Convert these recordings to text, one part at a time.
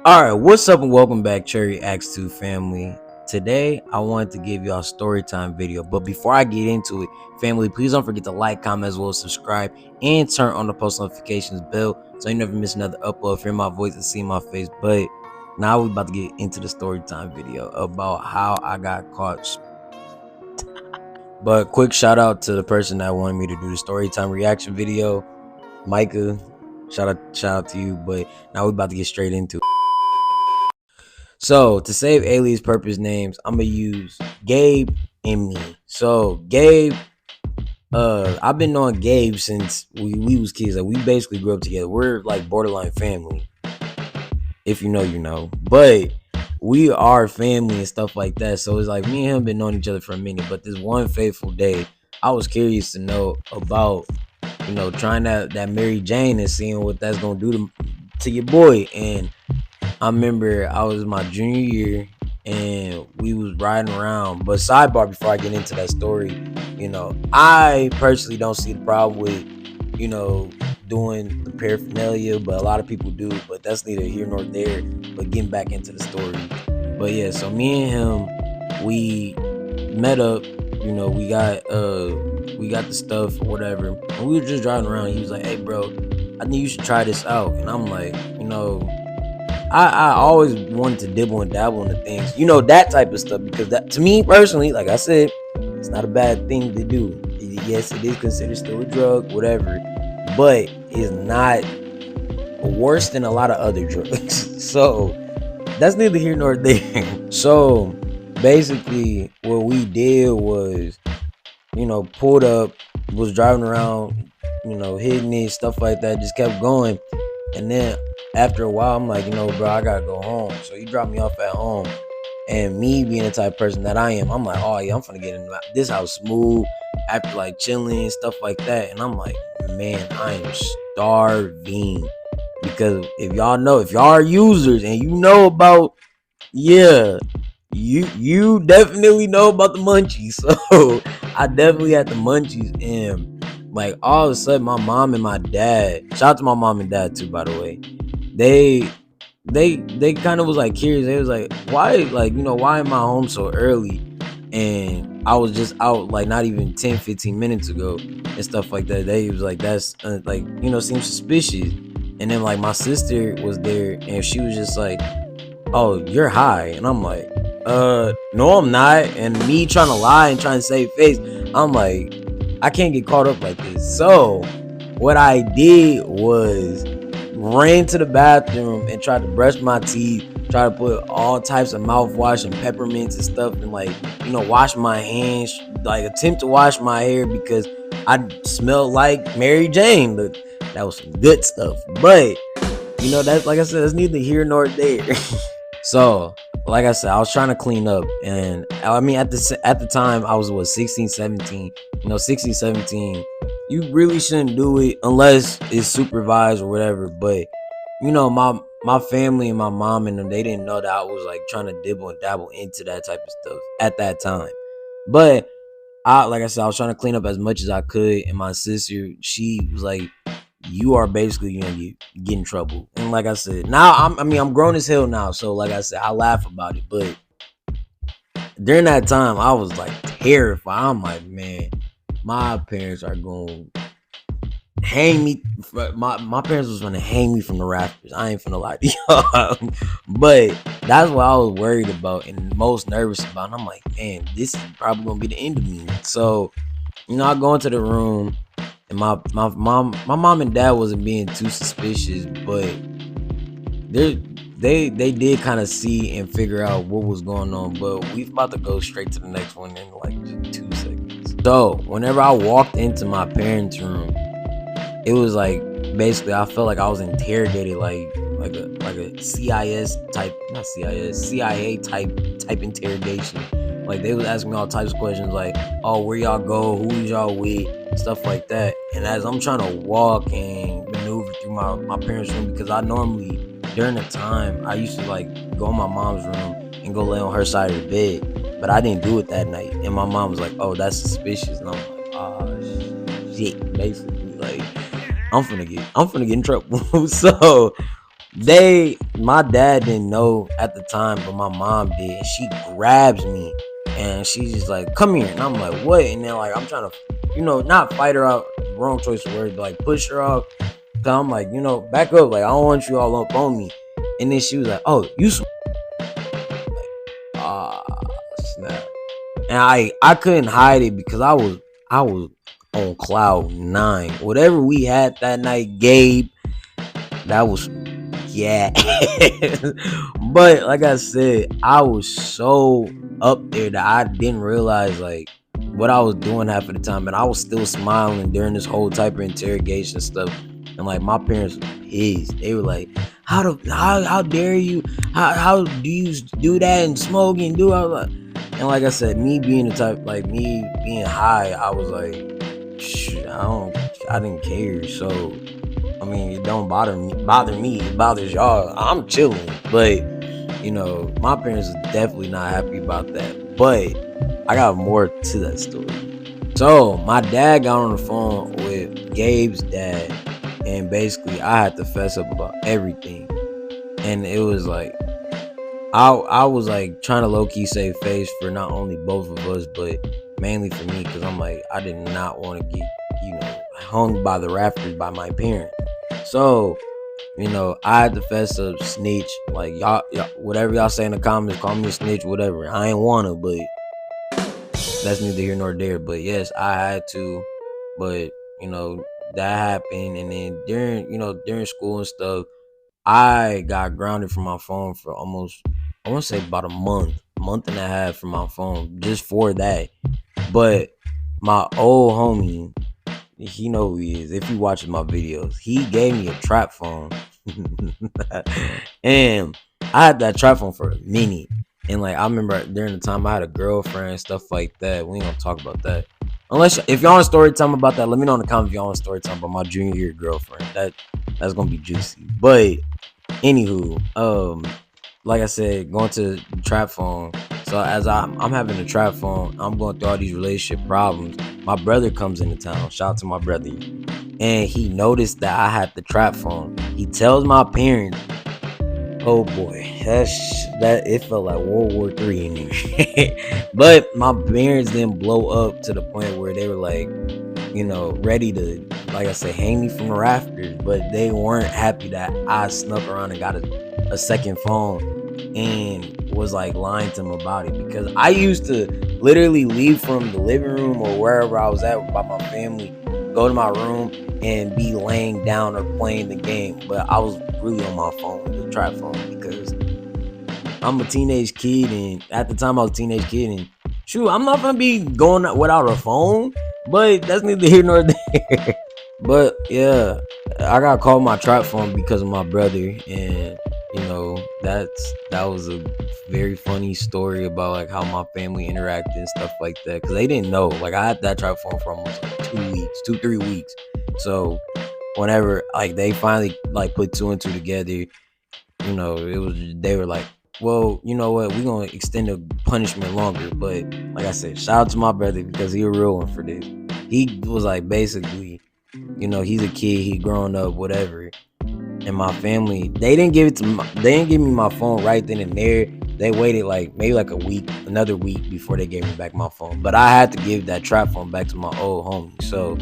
Alright, what's up and welcome back, treyreactstoo family. Today, I wanted to give y'all a story time video, but before I get into it, family, please don't forget to like, comment, as well as subscribe, and turn on the post notifications bell so you never miss another upload, hear my voice, and see my face. But now we're about to get into the story time video about how I got caught. But quick shout out to the person that wanted me to do the story time reaction video, Micah. Shout out to you. But now we're about to get straight into it. So to save alias purpose names, I'm gonna use Gabe and me. So Gabe, I've been knowing Gabe since we was kids. Like, we basically grew up together. We're like borderline family. If you know, you know. But we are family and stuff like that. So it's like me and him been knowing each other for a minute. But this one fateful day, I was curious to know about, trying that Mary Jane and seeing what that's gonna do to your boy. And I remember I was my junior year and we was riding around. But sidebar, before I get into that story, I personally don't see the problem with, doing the paraphernalia, but a lot of people do. But that's neither here nor there. But getting back into the story. But yeah, so me and him, we met up, we got the stuff or whatever. And we were just driving around. He was like, "Hey bro, I think you should try this out." And I'm like, I always wanted to dibble and dabble into things, that type of stuff, because that, to me personally, like I said, it's not a bad thing to do. Yes, it is considered still a drug, whatever, but it's not worse than a lot of other drugs. So that's neither here nor there. So basically what we did was, pulled up, was driving around, hitting it, stuff like that, just kept going. And then after a while, I'm like, bro, I gotta go home. So he dropped me off at home. And me being the type of person that I am, I'm like, oh yeah, I'm finna get in this house smooth after like chilling, stuff like that. And I'm like, man, I am starving. Because if y'all are users and you know about, yeah, you definitely know about the munchies. So I definitely had the munchies, and like all of a sudden my mom and my dad, shout out to my mom and dad too, by the way, they kind of was like curious. They was like, why, why am I home so early? And I was just out like not even 10-15 minutes ago and stuff like that. They was like, that's seems suspicious. And then like my sister was there and she was just like, oh, you're high. And I'm like, no, I'm not. And me trying to lie and trying to save face, I'm like, I can't get caught up like this. So what I did was ran to the bathroom and tried to brush my teeth, try to put all types of mouthwash and peppermints and stuff, and wash my hands, like attempt to wash my hair, because I smelled like Mary Jane. But that was some good stuff. But that's, like I said, that's neither here nor there. So like I said, I was trying to clean up, and I mean at the time I was 16, 17. 16, 17, you really shouldn't do it unless it's supervised or whatever. But my family and my mom and them, they didn't know that I was like trying to dibble and dabble into that type of stuff at that time. But like I said, I was trying to clean up as much as I could, and my sister, she was like, you are basically gonna get in trouble. And like I said, now I'm grown as hell now, so like I said, I laugh about it. But during that time, I was like terrified. I'm like, man, my parents are gonna hang me. My parents was gonna hang me from the rafters. I ain't finna lie to y'all. But that's what I was worried about and most nervous about. And I'm like, man, this is probably gonna be the end of me. So I go into the room, and my mom and dad wasn't being too suspicious, but they did kind of see and figure out what was going on. But we about to go straight to the next one in like just 2 seconds. So whenever I walked into my parents' room, it was like, basically I felt like I was interrogated, like a CIA type interrogation. Like, they was asking me all types of questions, like, oh, where y'all go, who y'all with, stuff like that. And as I'm trying to walk and maneuver through my parents' room, because I normally, during the time, I used to like go in my mom's room and go lay on her side of the bed, but I didn't do it that night. And my mom was like, oh, that's suspicious. And I'm like, oh shit, basically, like, I'm finna get in trouble. So My dad didn't know at the time, but my mom did. And she grabs me and she's just like, come here. And I'm like, what? And then like I'm trying to, not fight her out, wrong choice of words, but like push her off. So I'm like, back up. Like, I don't want you all up on me. And then she was like, oh, you ah, snap. And I couldn't hide it because I was on cloud 9. Whatever we had that night, Gabe, that was yeah. But like I said, I was so up there that I didn't realize like what I was doing half of the time, and I was still smiling during this whole type of interrogation stuff. And like my parents were pissed. They were like, how dare you? How do you do that and smoke and do all that? And like I said, me being the type, like me being high, I was like, I didn't care. So I mean, it don't bother me. It bothers y'all. I'm chilling. But, my parents are definitely not happy about that. But I got more to that story. So my dad got on the phone with Gabe's dad, and basically I had to fess up about everything. And it was like, I was like trying to low-key save face for not only both of us, but mainly for me, because I'm like, I did not want to get, hung by the rafters by my parents. So, I had to fess up, snitch. Like, y'all, whatever y'all say in the comments, call me a snitch, whatever. I ain't wanna, but that's neither here nor there. But yes, I had to. But, that happened. And then during school and stuff, I got grounded from my phone for almost, I want to say about a month and a half from my phone, just for that. But my old homie, he know who he is. If he watches my videos, he gave me a trap phone. And I had that trap phone for a minute. And like I remember during the time I had a girlfriend and stuff like that. We ain't gonna talk about that. Unless if y'all want story time about that, let me know in the comments if y'all want story time about my junior year girlfriend. That's gonna be juicy. But anywho, like I said, going to the trap phone. So as I'm having a trap phone, I'm going through all these relationship problems. My brother comes into town. Shout out to my brother. And he noticed that I had the trap phone. He tells my parents, oh boy, that it felt like World War III in here. But my parents didn't blow up to the point where they were like, ready to, like I said, hang me from the rafters. But they weren't happy that I snuck around and got a second phone and was like lying to them about it, because I used to literally leave from the living room or wherever I was at by my family, go to my room and be laying down or playing the game, but I was really on my phone, the trap phone, because I'm a teenage kid, and at the time I was a teenage kid, and shoot, I'm not gonna be going without a phone, but that's neither here nor there. But yeah, I got called my trap phone because of my brother, and that was a very funny story about like how my family interacted and stuff like that, because they didn't know. Like I had that trap phone for almost like 3 weeks. So whenever like they finally like put 2 and 2 together, they were like, well, you know what, we're gonna extend the punishment longer. But like I said, shout out to my brother, because he a real one for this. He was like, basically, he's a kid, he growing up, whatever. And my family, they didn't give me my phone right then and there. They waited like maybe like another week before they gave me back my phone. But I had to give that trap phone back to my old homie. So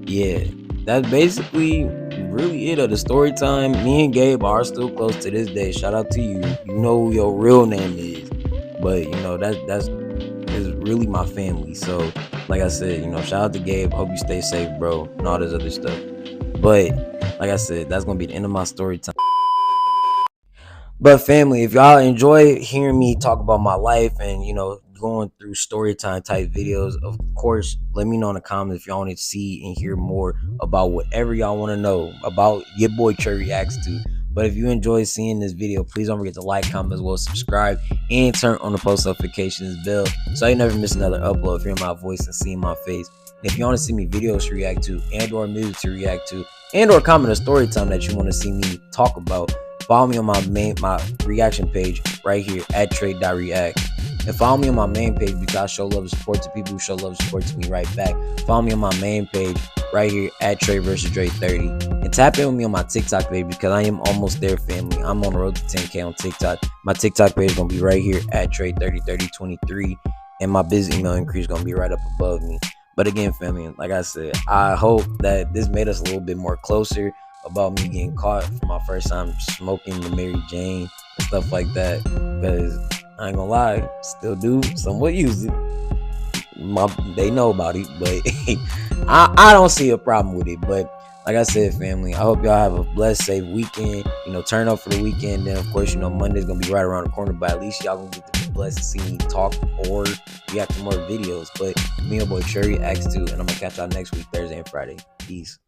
yeah, that's basically really it of the story time. Me and Gabe are still close to this day. Shout out to you. You know who your real name is. But that's really my family. So like I said, shout out to Gabe. Hope you stay safe, bro, and all this other stuff. But like I said, that's gonna be the end of my story time. But family, if y'all enjoy hearing me talk about my life and going through story time type videos, of course, let me know in the comments if y'all want to see and hear more about whatever y'all want to know about your boy treyreactstoo. But if you enjoy seeing this video, please don't forget to like, comment, as well as subscribe, and turn on the post notifications bell so you never miss another upload, hearing my voice and seeing my face. And if you want to see me videos to react to, and or music to react to, and or comment a story time that you want to see me talk about, follow me on my reaction page right here at trey.react. And follow me on my main page, because I show love and support to people who show love and support to me right back. Follow me on my main page right here at Trey vs. Dre 30. And And tap in with me on my TikTok page because I am almost there, family. I'm on the road to 10K on TikTok. My TikTok page is gonna be right here at Trey303023, and my business email increase is gonna be right up above me. But again, family, like I said, I hope that this made us a little bit more closer about me getting caught for my first time smoking the Mary Jane and stuff like that. Because I ain't gonna lie, still do somewhat use it. They know about it, but I don't see a problem with it. But like I said, family, I hope y'all have a blessed, safe weekend. Turn up for the weekend. Then, of course, Monday's gonna be right around the corner. But at least y'all gonna get to be blessed to see me talk or react to more videos. But me and boy treyreactstoo, and I'm gonna catch y'all next week, Thursday and Friday. Peace.